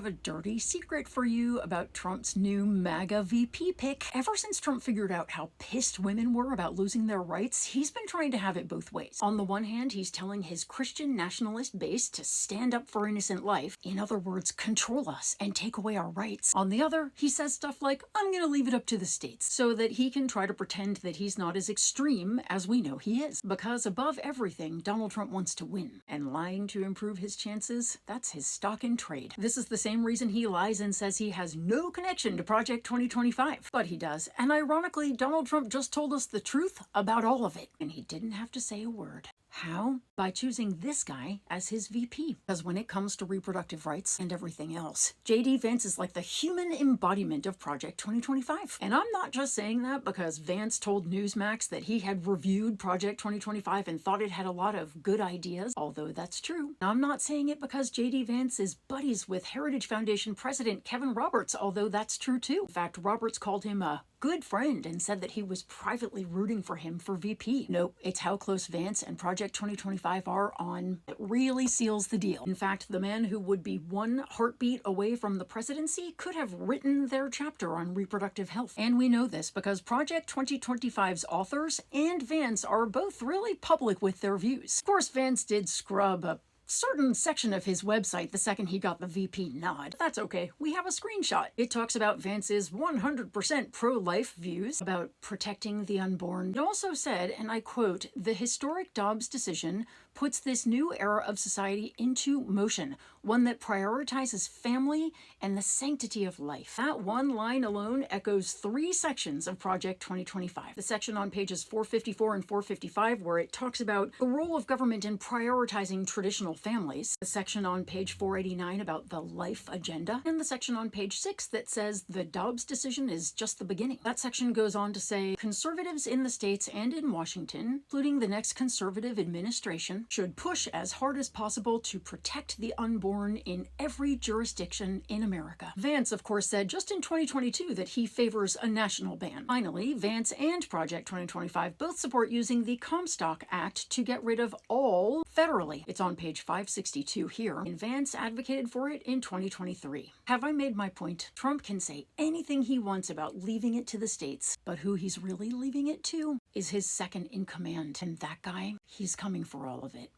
have a dirty secret for you about Trump's new MAGA VP pick. Ever since Trump figured out how pissed women were about losing their rights, he's been trying to have it both ways. On the one hand, he's telling his Christian nationalist base to stand up for innocent life, in other words, control us and take away our rights. On the other, he says stuff like, I'm gonna leave it up to the states, so that he can try to pretend that he's not as extreme as we know he is. Because above everything, Donald Trump wants to win, and lying to improve his chances, that's his stock in trade. This is the same reason he lies and says he has no connection to Project 2025. But he does, and ironically, Donald Trump just told us the truth about all of it, and he didn't have to say a word. How? By choosing this guy as his VP. Because when it comes to reproductive rights and everything else, JD Vance is like the human embodiment of Project 2025. And I'm not just saying that because Vance told Newsmax that he had reviewed Project 2025 and thought it had a lot of good ideas, although that's true. I'm not saying it because JD Vance is buddies with Heritage Foundation President Kevin Roberts, although that's true too. In fact, Roberts called him a good friend and said that he was privately rooting for him for VP. Nope, it's how close Vance and Project 2025 are on it really seals the deal. In fact, the man who would be one heartbeat away from the presidency could have written their chapter on reproductive health. And we know this because Project 2025's authors and Vance are both really public with their views. Of course, Vance did scrub a certain section of his website the second he got the VP nod. That's okay. We have a screenshot. It talks about Vance's 100% pro-life views about protecting the unborn. It also said, and I quote, "The historic Dobbs decision puts this new era of society into motion, one that prioritizes family and the sanctity of life." That one line alone echoes 3 sections of Project 2025. The section on pages 454 and 455 where it talks about the role of government in prioritizing traditional families, the section on page 489 about the life agenda, and the section on page 6 that says the Dobbs decision is just the beginning. That section goes on to say, conservatives in the states and in Washington, including the next conservative administration, should push as hard as possible to protect the unborn in every jurisdiction in America. Vance, of course, said just in 2022 that he favors a national ban. Finally, Vance and Project 2025 both support using the Comstock Act to get rid of all federally. It's on page 562 here, and Vance advocated for it in 2023. Have I made my point? Trump can say anything he wants about leaving it to the states, but who he's really leaving it to is his second in command. And that guy, he's coming for all of it.